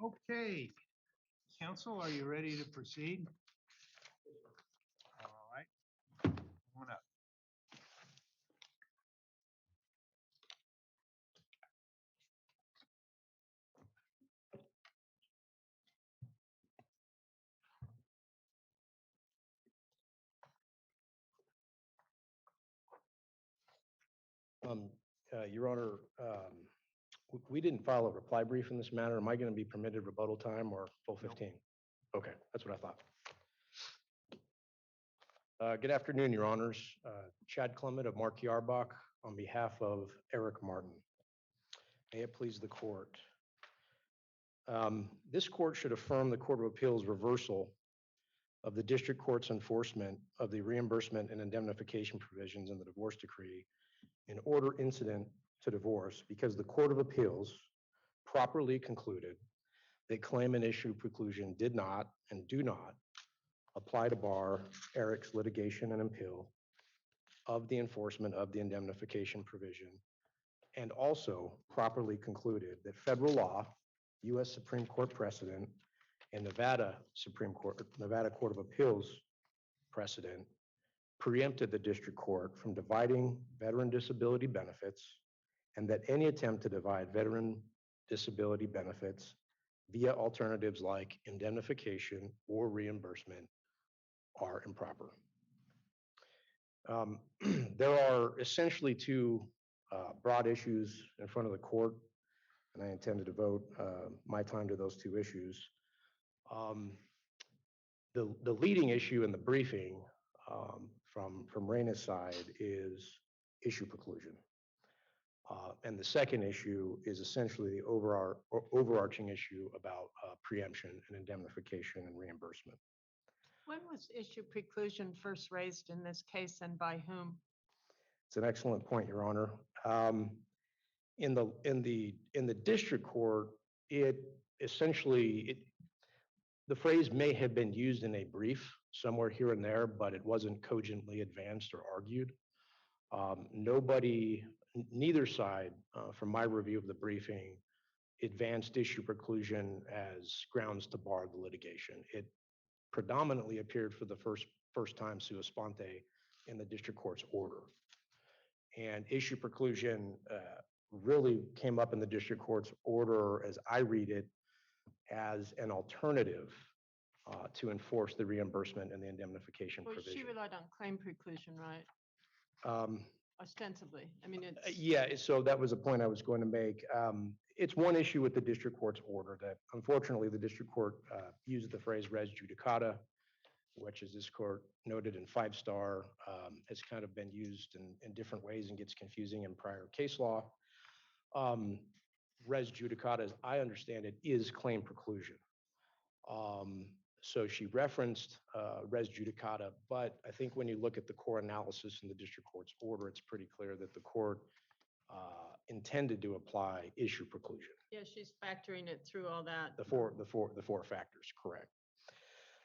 Okay, council, are you ready to proceed? All right, come on up. Your Honor, we didn't file a reply brief in this matter. Am I going to be permitted rebuttal time or full 15? Okay, that's what I thought. Good afternoon, Your Honors. Chad Clement of Mark Yarbach on behalf of Eric Martin. May it please the court. This court should affirm the Court of Appeals reversal of the district court's enforcement of the reimbursement and indemnification provisions in the divorce decree in order incident to divorce because the Court of Appeals properly concluded that claim and issue preclusion did not and do not apply to bar Eric's litigation and appeal of the enforcement of the indemnification provision, and also properly concluded that federal law, U.S. Supreme Court precedent, and Nevada Court of Appeals precedent preempted the district court from dividing veteran disability benefits, and that any attempt to divide veteran disability benefits via alternatives like indemnification or reimbursement are improper. There are essentially two broad issues in front of the court, and I intend to devote my time to those two issues. The leading issue in the briefing from Raina's side is issue preclusion. And the second issue is essentially the overarching issue about preemption and indemnification and reimbursement. When was issue preclusion first raised in this case and by whom? It's an excellent point, Your Honor. In the district court, it essentially, the phrase may have been used in a brief somewhere here and there, but it wasn't cogently advanced or argued. Neither side, from my review of the briefing, advanced issue preclusion as grounds to bar the litigation. It predominantly appeared for the first time sua sponte in the district court's order. And issue preclusion really came up in the district court's order, as I read it, as an alternative to enforce the reimbursement and the indemnification provision. She relied on claim preclusion, right? Ostensibly. I mean, it's... Yeah, so that was a point I was going to make. It's one issue with the district court's order that unfortunately the district court used the phrase res judicata, which, as this court noted in 5-star, has kind of been used in different ways and gets confusing in prior case law. Res judicata, as I understand it, is claim preclusion. So she referenced res judicata, but I think when you look at the core analysis in the district court's order, it's pretty clear that the court intended to apply issue preclusion. Yeah, she's factoring it through all that. The four factors, correct.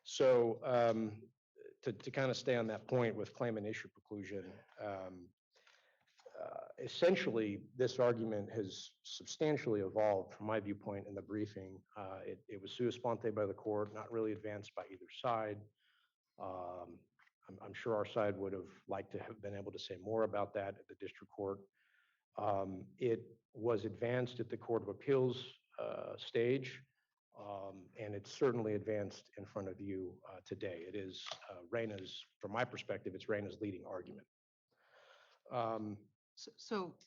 So to kind of stay on that point with claim and issue preclusion, essentially this argument has substantially evolved from my viewpoint in the briefing. It was sua sponte by the court, not really advanced by either side. I'm sure our side would have liked to have been able to say more about that at the district court. It was advanced at the Court of Appeals stage, and it's certainly advanced in front of you today. It is Raina's, from my perspective, it's Raina's leading argument.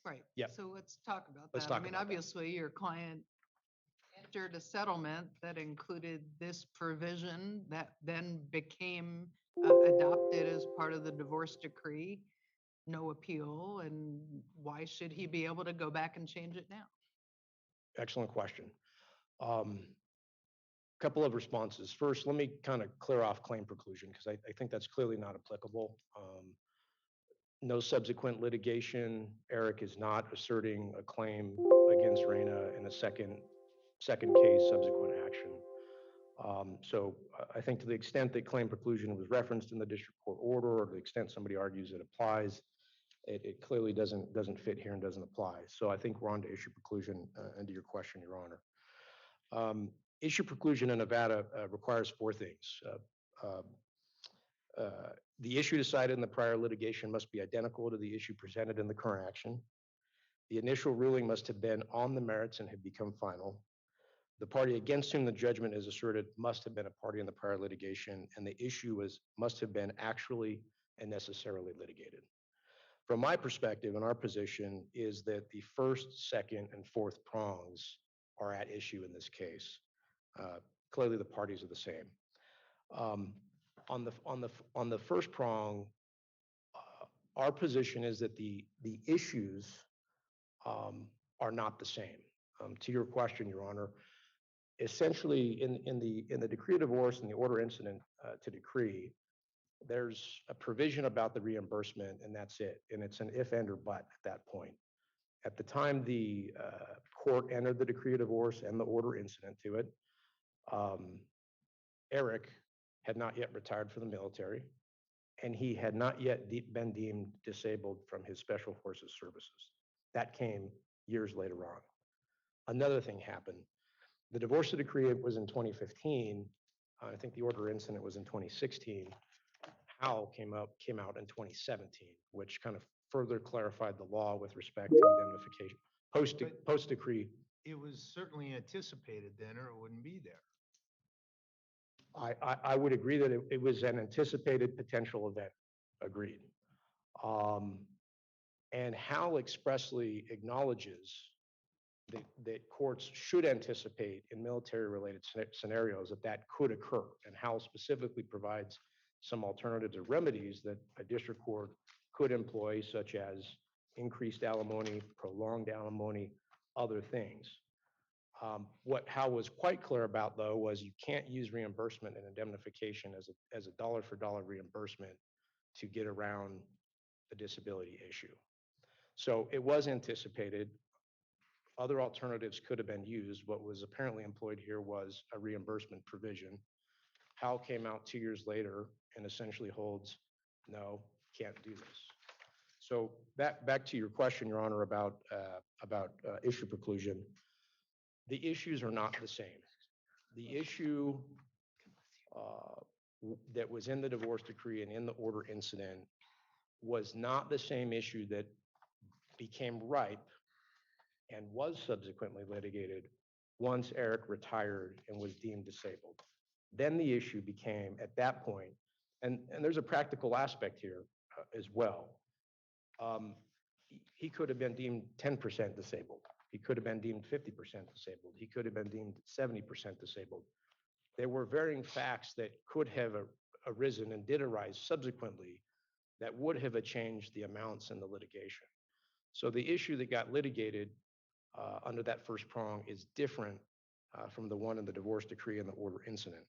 Right. Yeah. So let's talk about that. Let's talk I mean, about that. obviously, your client entered a settlement that included this provision that then became adopted as part of the divorce decree. No appeal, and why should he be able to go back and change it now? Excellent question. Couple of responses. First, let me kind of clear off claim preclusion because I think that's clearly not applicable. No subsequent litigation. Eric is not asserting a claim against Raina in a second case, subsequent action. So I think to the extent that claim preclusion was referenced in the district court order, or to the extent somebody argues it applies, it clearly doesn't fit here and doesn't apply. So I think we're on to issue preclusion and to your question, Your Honor. issue preclusion in Nevada requires four things. The issue decided in the prior litigation must be identical to the issue presented in the current action. The initial ruling must have been on the merits and have become final. The party against whom the judgment is asserted must have been a party in the prior litigation, and the issue must have been actually and necessarily litigated. From my perspective and our position is that the first, second, and fourth prongs are at issue in this case. Clearly, the parties are the same. On the first prong, our position is that the issues are not the same. To your question, Your Honor, essentially in the decree of divorce and the order incident to decree, there's a provision about the reimbursement, and that's it. And it's an if, and, or but at that point. At the time the court entered the decree of divorce and the order incident to it, Eric had not yet retired from the military, and he had not yet been deemed disabled from his special forces services. That came years later on. Another thing happened. The divorce decree was in 2015. I think the order incident was in 2016. Howell came out in 2017, which kind of further clarified the law with respect to indemnification. Post decree. It was certainly anticipated then, or it wouldn't be there. I would agree that it was an anticipated potential event. Agreed. And Howell expressly acknowledges that courts should anticipate in military-related scenarios that could occur. And Howell specifically provides some alternatives or remedies that a district court could employ, such as increased alimony, prolonged alimony, other things. What Howell was quite clear about, though, was you can't use reimbursement and indemnification as a dollar-for-dollar reimbursement to get around the disability issue. So it was anticipated. Other alternatives could have been used. What was apparently employed here was a reimbursement provision. Howell came out 2 years later and essentially holds, no, can't do this. So back to your question, Your Honor, about issue preclusion. The issues are not the same. The issue that was in the divorce decree and in the order incident was not the same issue that became ripe and was subsequently litigated once Eric retired and was deemed disabled. Then the issue became, at that point, and there's a practical aspect here as well. He could have been deemed 10% disabled. He could have been deemed 50% disabled. He could have been deemed 70% disabled. There were varying facts that could have arisen and did arise subsequently that would have changed the amounts in the litigation. So the issue that got litigated under that first prong is different from the one in the divorce decree and the order incident.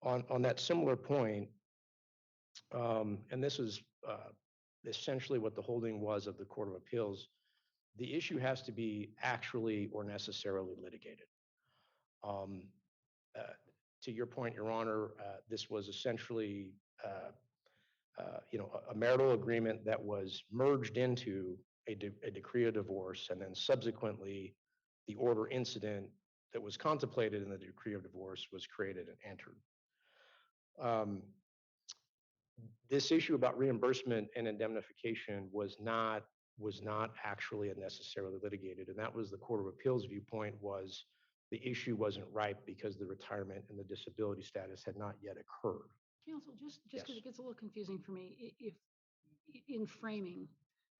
On that similar point, and this is essentially what the holding was of the Court of Appeals, the issue has to be actually or necessarily litigated. To your point, Your Honor, this was essentially a marital agreement that was merged into a decree of divorce, and then subsequently the order incident that was contemplated in the decree of divorce was created and entered. This issue about reimbursement and indemnification was not actually necessarily litigated, and that was the Court of Appeals viewpoint, was the issue wasn't ripe because the retirement and the disability status had not yet occurred. Counsel, just Yes. because it gets a little confusing for me, if in framing,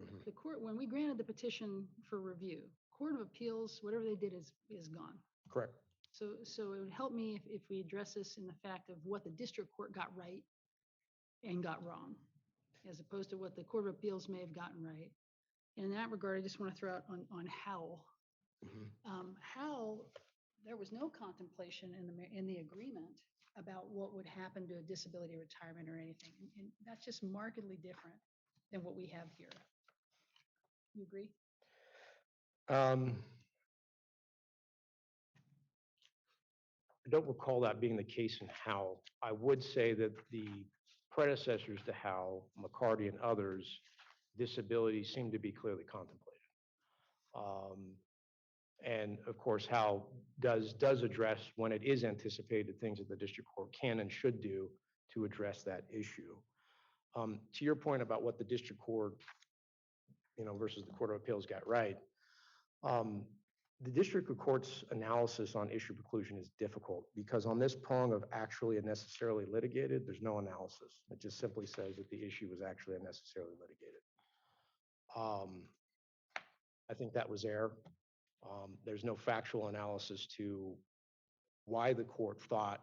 Mhm. the court, when we granted the petition for review, Court of Appeals, whatever they did is gone. Correct. So it would help me if we address this in the fact of what the district court got right and got wrong, as opposed to what the Court of Appeals may have gotten right. And in that regard, I just want to throw out on Howell. Mhm. Howell, there was no contemplation in the agreement about what would happen to a disability retirement or anything. And that's just markedly different than what we have here. You agree? I don't recall that being the case in Howell. I would say that the predecessors to Howell, McCarty and others, disability seemed to be clearly contemplated. And of course, Howell does address when it is anticipated things that the district court can and should do to address that issue. To your point about what the district court, versus the Court of Appeals got right, the district court's analysis on issue preclusion is difficult because on this prong of actually unnecessarily litigated, there's no analysis. It just simply says that the issue was actually unnecessarily litigated. I think that was error. There's no factual analysis to why the court thought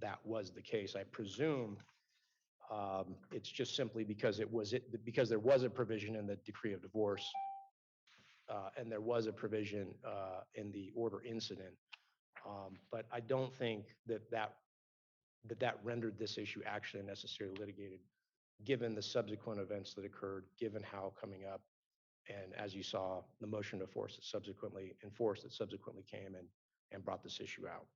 that was the case. I presume it's just simply because because there was a provision in the decree of divorce and there was a provision in the order incident. But I don't think that rendered this issue actually unnecessarily litigated, given the subsequent events that occurred, given how coming up, and as you saw, the motion to enforce that subsequently came and brought this issue out.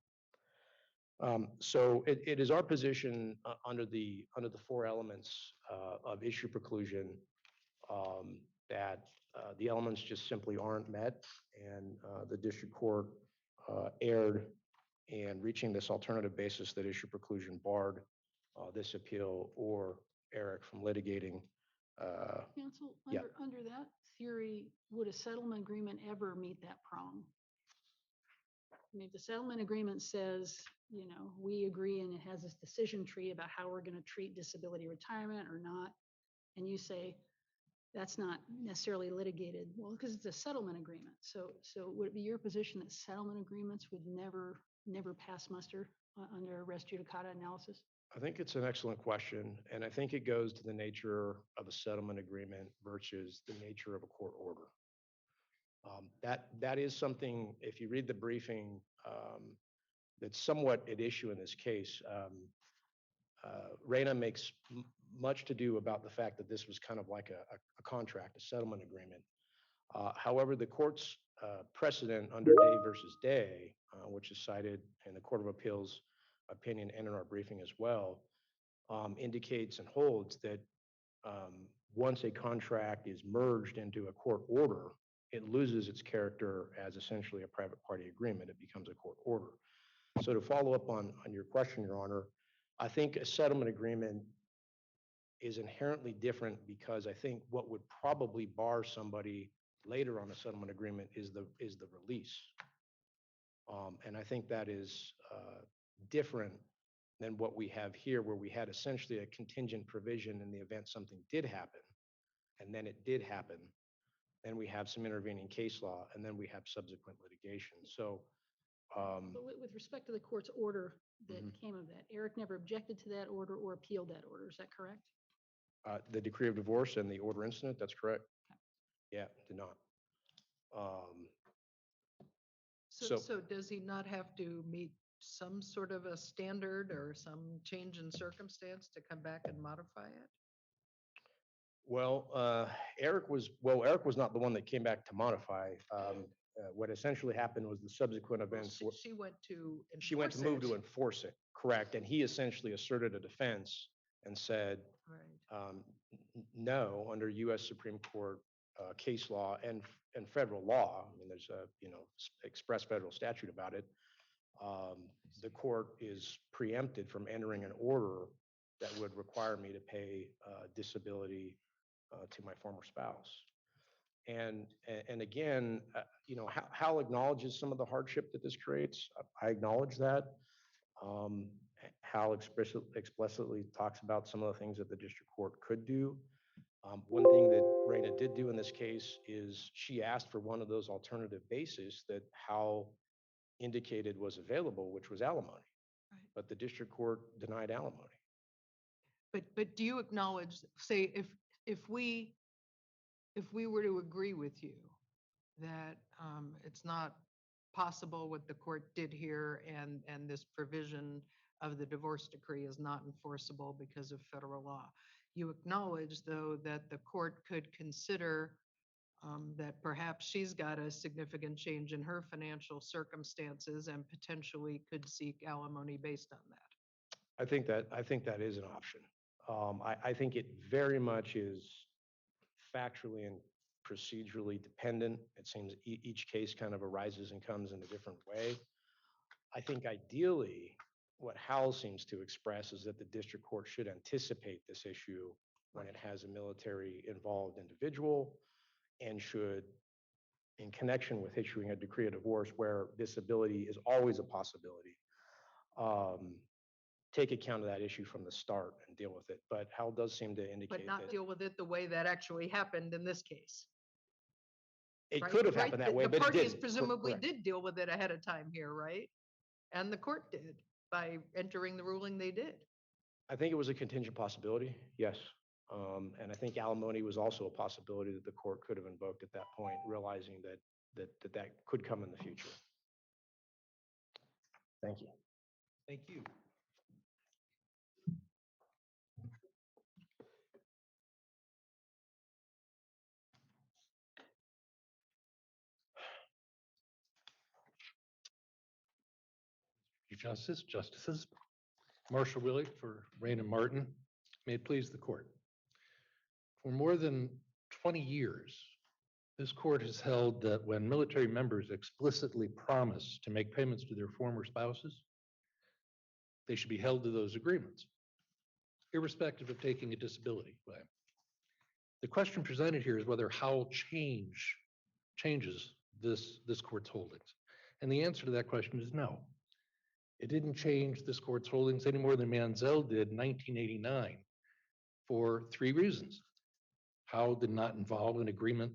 So it is our position under the 4 elements of issue preclusion that the elements just simply aren't met, and the district court erred in reaching this alternative basis that issue preclusion barred this appeal or Eric from litigating. Counsel, Yeah. under that theory, would a settlement agreement ever meet that prong? I mean, if the settlement agreement says, we agree and it has this decision tree about how we're going to treat disability retirement or not, and you say that's not necessarily litigated, well, because it's a settlement agreement. So would it be your position that settlement agreements would never pass muster under res judicata analysis? I think it's an excellent question, and I think it goes to the nature of a settlement agreement versus the nature of a court order. That is something, if you read the briefing, that's somewhat at issue in this case. Raina makes much to do about the fact that this was kind of like a contract, a settlement agreement. However, the court's precedent under Day versus Day, which is cited in the Court of Appeals opinion and in our briefing as well, indicates and holds that once a contract is merged into a court order, it loses its character as essentially a private party agreement. It becomes a court order. So to follow up on your question, Your Honor, I think a settlement agreement is inherently different because I think what would probably bar somebody later on a settlement agreement is the release. And I think that is different than what we have here, where we had essentially a contingent provision in the event something did happen, and then it did happen. Then we have some intervening case law, and then we have subsequent litigation. So, But with respect to the court's order that came of that, Eric never objected to that order or appealed that order. Is that correct? the decree of divorce and the order incident, that's correct. Okay. Yeah, did not. So So- does he not have to meet some sort of a standard or some change in circumstance to come back and modify it? Well, Eric was not the one that came back to modify. What essentially happened was the subsequent Well, events. She went to She went to enforce move to it. enforce it, correct. And he essentially asserted a defense and said, Right. no, under U.S. Supreme Court case law and federal law, I mean, there's a, express federal statute about it. The court is preempted from entering an order that would require me to pay disability to my former spouse. And again, Hal acknowledges some of the hardship that this creates. I acknowledge that. Hal explicitly talks about some of the things that the district court could do. One thing that Raina did do in this case is she asked for one of those alternative bases that Hal indicated was available, which was alimony. Right. But the district court denied alimony. But do you acknowledge, say, if we were to agree with you that it's not possible what the court did here and this provision of the divorce decree is not enforceable because of federal law, you acknowledge, though, that the court could consider that perhaps she's got a significant change in her financial circumstances and potentially could seek alimony based on that. I think that is an option. I think it very much is factually and procedurally dependent. It seems each case kind of arises and comes in a different way. I think ideally, what Howell seems to express is that the district court should anticipate this issue when it has a military involved individual and should, in connection with issuing a decree of divorce where disability is always a possibility, take account of that issue from the start and deal with it. But Howell does seem to But indicate not that deal with it the way that actually happened in this case. it right? could have Right? happened that The- way, the but it parties didn't. presumably Correct. did deal with it ahead of time here, right? And the court did by entering the ruling they did. I think it was a contingent possibility, yes. And I think alimony was also a possibility that the court could have invoked at that point, realizing that could come in the future. Thank you. Thank you. Chief Justice, Justices, Marshall Willick for Rain and Martin. May it please the court. For more than 20 years, this court has held that when military members explicitly promise to make payments to their former spouses, they should be held to those agreements, irrespective of taking a disability claim. The question presented here is whether Howell changes this court's holdings. And the answer to that question is no. It didn't change this court's holdings any more than Manziel did in 1989 for 3 reasons. Howell did not involve an agreement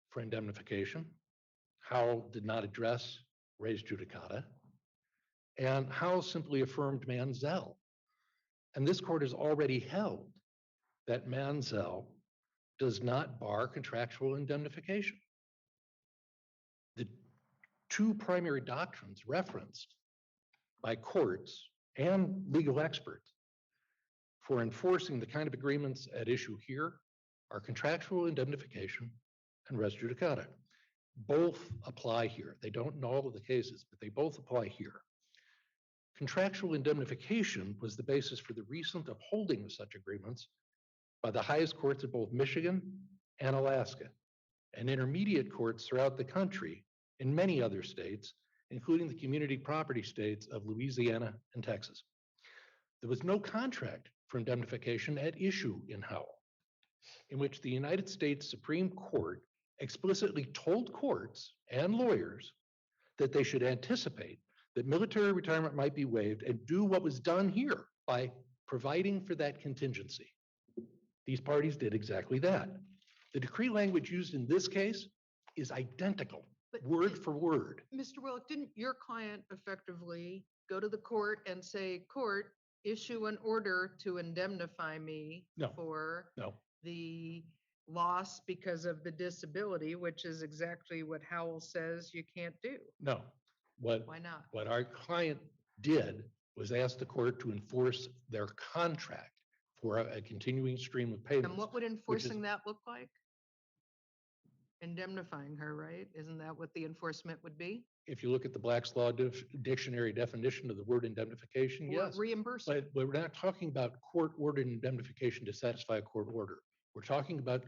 for indemnification. Howell did not address res judicata. And Howell simply affirmed Manziel. And this court has already held that Manziel does not bar contractual indemnification. The 2 primary doctrines referenced by courts and legal experts for enforcing the kind of agreements at issue here are contractual indemnification and res judicata. Both apply here. They don't in all of the cases, but they both apply here. Contractual indemnification was the basis for the recent upholding of such agreements by the highest courts of both Michigan and Alaska, and intermediate courts throughout the country in many other states, including the community property states of Louisiana and Texas. There was no contract for indemnification at issue in Howell, in which the United States Supreme Court explicitly told courts and lawyers that they should anticipate that military retirement might be waived and do what was done here by providing for that contingency. These parties did exactly that. The decree language used in this case is identical, But word for word. Mr. Willick, didn't your client effectively go to the court and say, court, issue an order to indemnify me No. for No, the loss because of the disability, which is exactly what Howell says you can't do? no. Why not? What our client did was ask the court to enforce their contract for a continuing stream of payments. And what would enforcing that look like? Indemnifying her, right? Isn't that what the enforcement would be? If you look at the Black's Law Dictionary definition of the word indemnification, Or yes. reimbursement? But we're not talking about court-ordered indemnification to satisfy a court order. We're talking about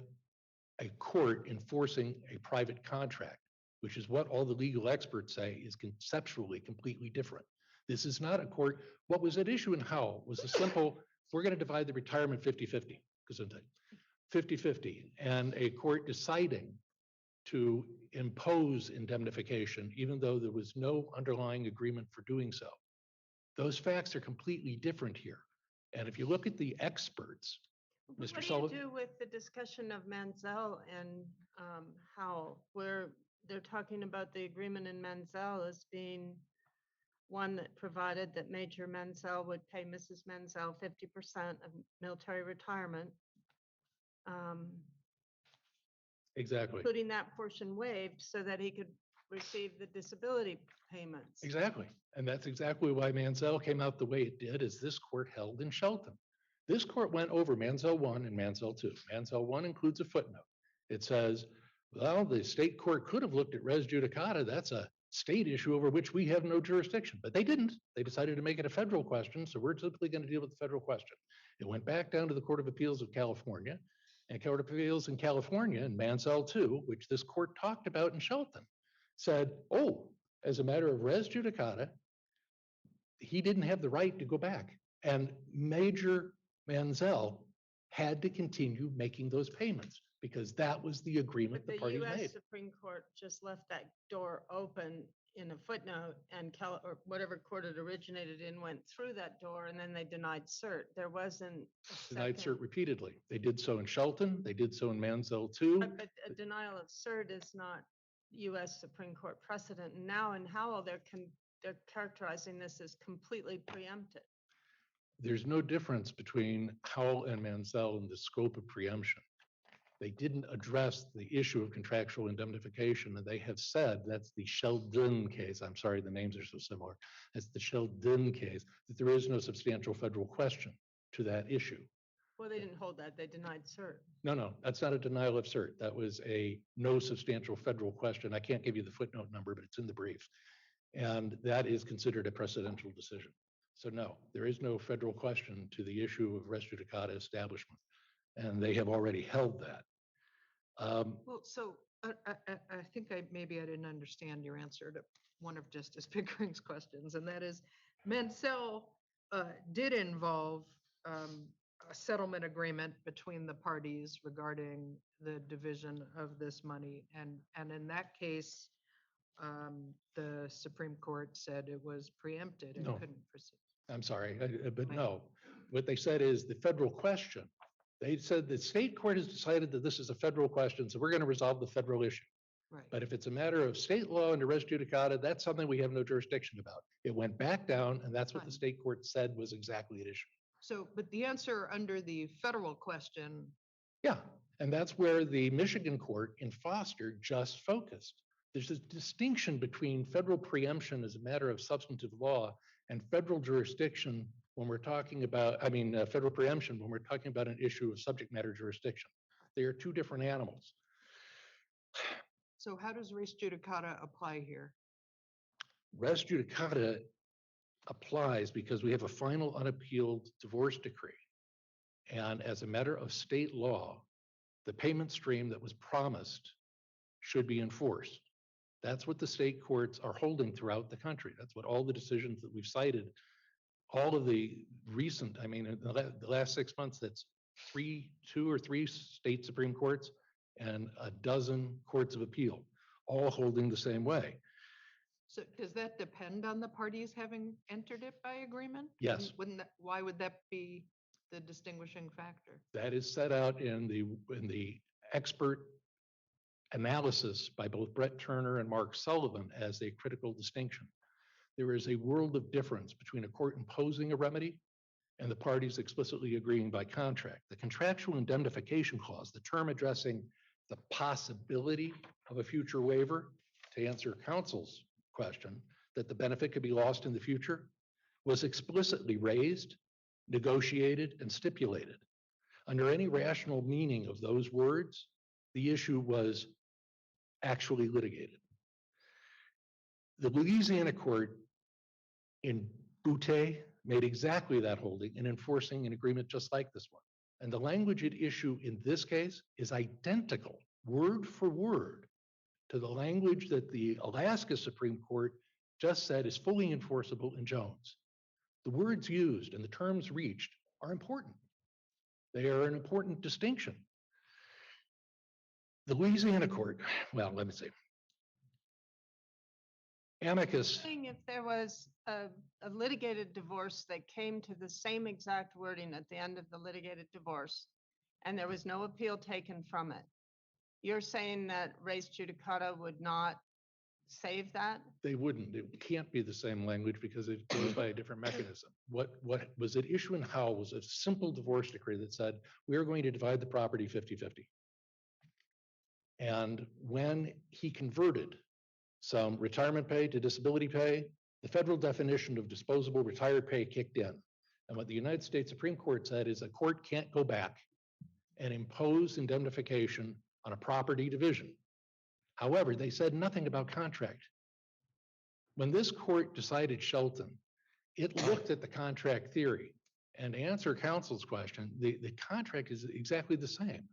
a court enforcing a private contract, which is what all the legal experts say is conceptually completely different. This is not a court. What was at issue in Howell was a simple, we're going to divide the retirement 50-50, 50-50, and a court deciding to impose indemnification, even though there was no underlying agreement for doing so. Those facts are completely different here. And if you look at the experts, Mr. What do Sullivan. you do with the discussion of Manziel and Howell, where they're talking about the agreement in Manziel as being one that provided that Major Manziel would pay Mrs. Manziel 50% of military retirement, Exactly. including that portion waived so that he could receive the disability payments? Exactly. And that's exactly why Manziel came out the way it did, as this court held in Shelton. This court went over Manziel 1 and Manziel 2. Manziel 1 includes a footnote. It says, well, the state court could have looked at res judicata. That's a state issue over which we have no jurisdiction. But they didn't. They decided to make it a federal question, so we're simply going to deal with the federal question. It went back down to the Court of Appeals of California, and Court of Appeals in California, in Manziel 2, which this court talked about in Shelton, said, oh, as a matter of res judicata, he didn't have the right to go back. And Major Manziel had to continue making those payments because that was the agreement But the the parties US made. Supreme Court just left that door open in a footnote, and or whatever court it originated in went through that door, and then they denied cert. There wasn't a Denied second. cert repeatedly. They did so in Shelton. They did so in Manziel too. But a denial of cert is not US Supreme Court precedent. And now in Howell, they're characterizing this as completely preempted. There's no difference between Howell and Manziel in the scope of preemption. They didn't address the issue of contractual indemnification, and they have said, that's the Sheldon case, I'm sorry, the names are so similar, that's the Sheldon case, that there is no substantial federal question to that issue. Well, they didn't hold that. They denied cert. No, that's not a denial of cert. That was a no substantial federal question. I can't give you the footnote number, but it's in the brief. And that is considered a precedential decision. So no, there is no federal question to the issue of res judicata establishment. And they have already held that. Well, so I think maybe I didn't understand your answer to one of Justice Pickering's questions, and that is Mansell did involve a settlement agreement between the parties regarding the division of this money. And in that case, the Supreme Court said it was preempted and No. couldn't proceed. I'm sorry, but Right. no. What they said is the federal question. They said the state court has decided that this is a federal question, so we're going to resolve the federal issue. Right. But if it's a matter of state law and res judicata, that's something we have no jurisdiction about. It went back down, and that's what the Fine. state court said was exactly at issue. So, but the answer under the federal question, Yeah, and that's where the Michigan court in Foster just focused. There's a distinction between federal preemption as a matter of substantive law and federal jurisdiction when we're talking about, federal preemption when we're talking about an issue of subject matter jurisdiction. They are two different animals. so how does res judicata apply here? Res judicata applies because we have a final unappealed divorce decree. And as a matter of state law, the payment stream that was promised should be enforced. That's what the state courts are holding throughout the country. That's what all the decisions that we've cited, all of the recent, in the last 6 months, that's two or three state Supreme Courts and a dozen courts of appeal, all holding the same way. So does that depend on the parties having entered it by agreement? Yes. Why would that be the distinguishing factor? That is set out in the expert analysis by both Brett Turner and Mark Sullivan as a critical distinction. There is a world of difference between a court imposing a remedy and the parties explicitly agreeing by contract. The contractual indemnification clause, the term addressing the possibility of a future waiver, to answer counsel's question, that the benefit could be lost in the future, was explicitly raised, negotiated, and stipulated. Under any rational meaning of those words, the issue was actually litigated. The Louisiana court in Boutte made exactly that holding in enforcing an agreement just like this one. And the language at issue in this case is identical, word for word, to the language that the Alaska Supreme Court just said is fully enforceable in Jones. The words used and the terms reached are important. They are an important distinction. The Louisiana court, well, let me see. Amicus, Saying if there was a litigated divorce that came to the same exact wording at the end of the litigated divorce, and there was no appeal taken from it, you're saying that res judicata would not save that? they wouldn't. It can't be the same language because it goes by a different mechanism. What was at issue in Howell was a simple divorce decree that said, we are going to divide the property 50-50. And when he converted some retirement pay to disability pay, the federal definition of disposable retired pay kicked in. And what the United States Supreme Court said is a court can't go back and impose indemnification on a property division. However, they said nothing about contract. When this court decided Shelton, it looked at the contract theory. And to answer counsel's question, the contract is exactly the same.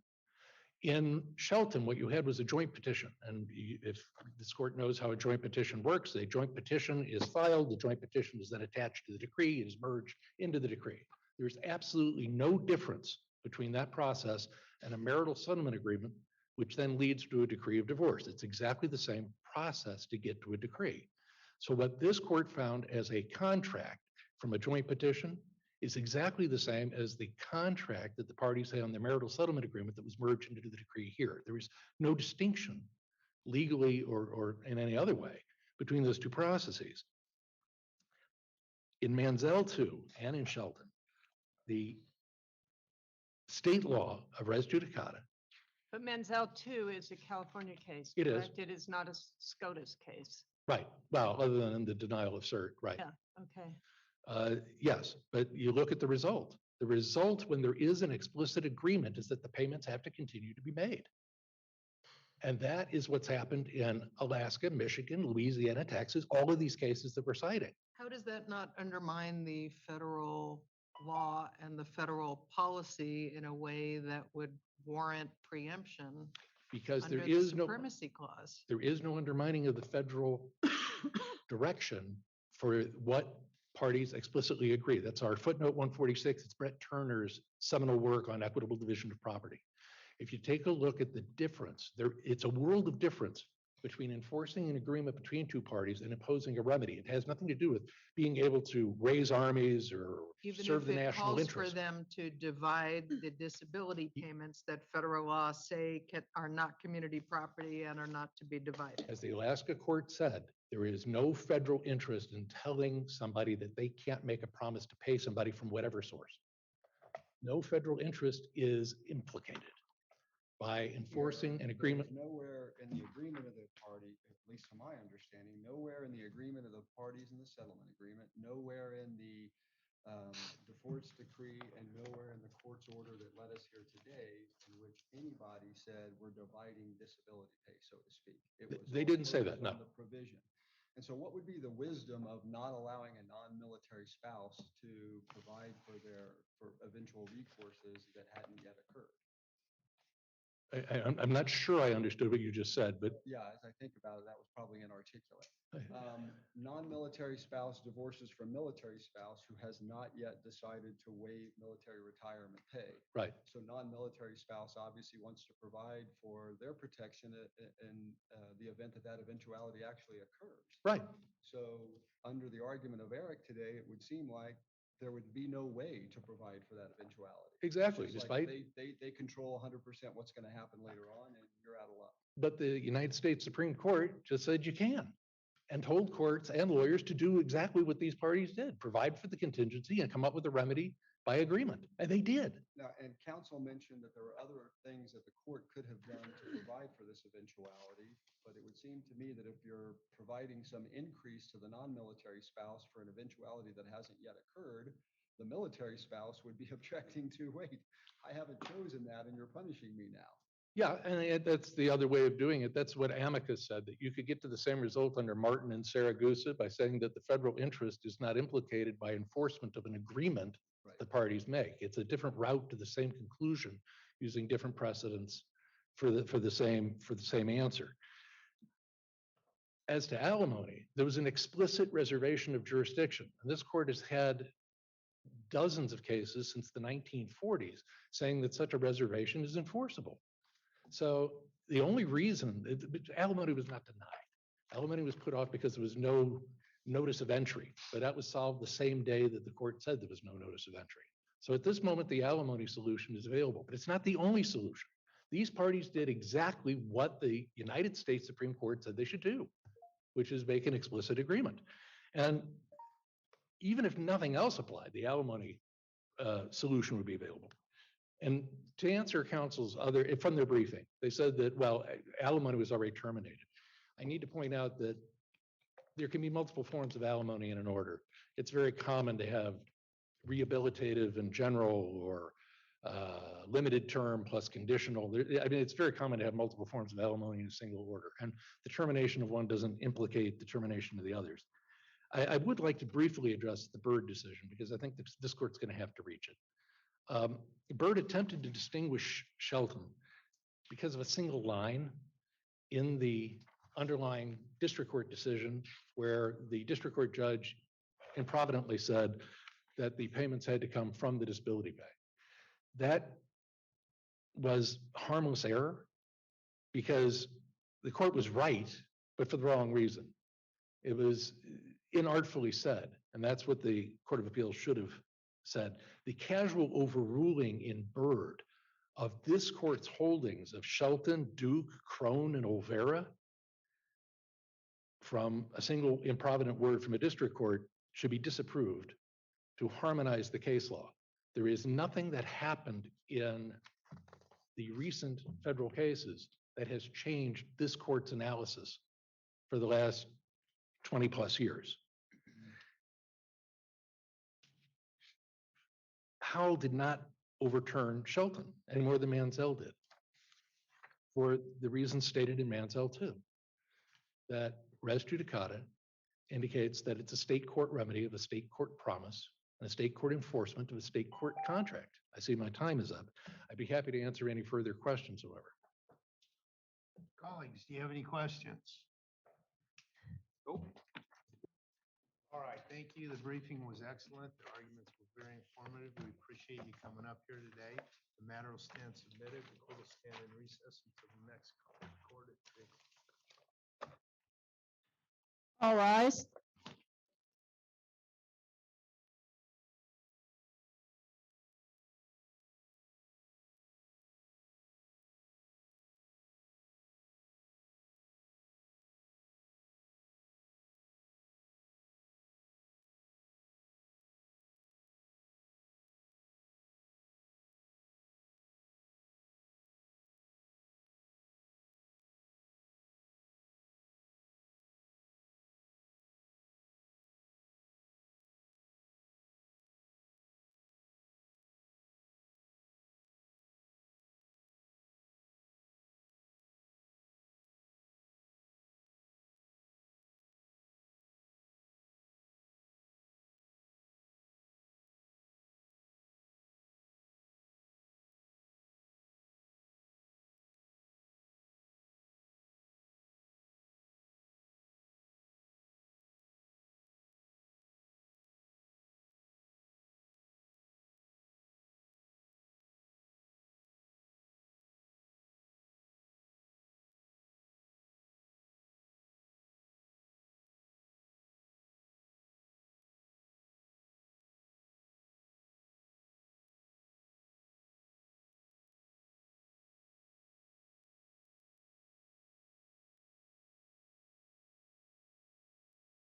In Shelton, what you had was a joint petition. And if this court knows how a joint petition works, a joint petition is filed, the joint petition is then attached to the decree, it is merged into the decree. There's absolutely no difference between that process and a marital settlement agreement, which then leads to a decree of divorce. It's exactly the same process to get to a decree. So what this court found as a contract from a joint petition is exactly the same as the contract that the parties had on their marital settlement agreement that was merged into the decree here. There is no distinction legally or in any other way between those two processes. In Mansell 2 and in Shelton, the state law of res judicata. But Mansell 2 is a California case, It is. correct? It is not a SCOTUS case. Right. Well, other than the denial of cert, right. Yeah, okay. Yes, but you look at the result. The result when there is an explicit agreement is that the payments have to continue to be made. And that is what's happened in Alaska, Michigan, Louisiana, Texas, all of these cases that we're citing. How does that not undermine the federal law and the federal policy in a way that would warrant preemption Because under there the is no, supremacy clause? there is no undermining of the federal direction for what parties explicitly agree. That's our footnote 146. It's Brett Turner's seminal work on equitable division of property. If you take a look at the difference, it's a world of difference between enforcing an agreement between two parties and imposing a remedy. It has nothing to do with being able to raise armies or Even serve if the it national calls interest. for them to divide the disability payments that federal laws say are not community property and are not to be divided. As the Alaska court said, there is no federal interest in telling somebody that they can't make a promise to pay somebody from whatever source. No federal interest is implicated by enforcing an agreement. There's nowhere in the agreement of the party, at least to my understanding, nowhere in the agreement of the parties in the settlement agreement, nowhere in the divorce decree, and nowhere in the court's order that led us here today in which anybody said we're dividing disability pay, so to speak. It was They all didn't say that, focused on no. the provision. And so what would be the wisdom of not allowing a non-military spouse to provide for eventual recourses that hadn't yet occurred? I'm not sure I understood what you just said, but Yeah, as I think about it, that was probably inarticulate. Non-military spouse divorces from military spouse who has not yet decided to waive military retirement pay. right. So non-military spouse obviously wants to provide for their protection in the event that that eventuality actually occurs. Right. So under the argument of Eric today, it would seem like there would be no way to provide for that eventuality. Exactly. Just Despite, like they control 100% what's going to happen later on, and you're out of luck. but the United States Supreme Court just said you can, and told courts and lawyers to do exactly what these parties did, provide for the contingency and come up with a remedy by agreement. And they did. Now, and counsel mentioned that there were other things that the court could have done to provide for this eventuality, but it would seem to me that if you're providing some increase to the non-military spouse for an eventuality that hasn't yet occurred, the military spouse would be objecting to, wait, I haven't chosen that and you're punishing me now. Yeah, and that's the other way of doing it. That's what Amicus said, that you could get to the same result under Martin and Saragusa by saying that the federal interest is not implicated by enforcement of an agreement Right. the parties make. It's a different route to the same conclusion using different precedents for the same answer. As to alimony, there was an explicit reservation of jurisdiction. And this court has had dozens of cases since the 1940s saying that such a reservation is enforceable. So the only reason alimony was not denied. Alimony was put off because there was no notice of entry, but that was solved the same day that the court said there was no notice of entry. So at this moment, the alimony solution is available, but it's not the only solution. These parties did exactly what the United States Supreme Court said they should do, which is make an explicit agreement. And even if nothing else applied, the alimony solution would be available. And to answer counsel's from their briefing, they said that, well, alimony was already terminated. I need to point out that there can be multiple forms of alimony in an order. It's very common to have rehabilitative and general or limited term plus conditional. I mean, it's very common to have multiple forms of alimony in a single order, and the termination of one doesn't implicate the termination of the others. I would like to briefly address the Byrd decision because I think this court's going to have to reach it. Byrd attempted to distinguish Shelton because of a single line in the underlying district court decision where the district court judge improvidently said that the payments had to come from the disability pay. That was harmless error because the court was right, but for the wrong reason. It was inartfully said, and that's what the Court of Appeals should have said. The casual overruling in Byrd of this court's holdings of Shelton, Duke, Crone, and Olvera from a single improvident word from a district court should be disapproved to harmonize the case law. There is nothing that happened in the recent federal cases that has changed this court's analysis for the last 20 plus years. Howell did not overturn Shelton any more than Mansell did for the reasons stated in Mansell too, that res judicata indicates that it's a state court remedy of a state court promise and a state court enforcement of a state court contract. I see my time is up. I'd be happy to answer any further questions, however. Colleagues, do you have any questions? Nope. All right, thank you. The briefing was excellent. The arguments were very informative. We appreciate you coming up here today. The matter will stand submitted. The court will stand in recess until the next court at 3. All rise.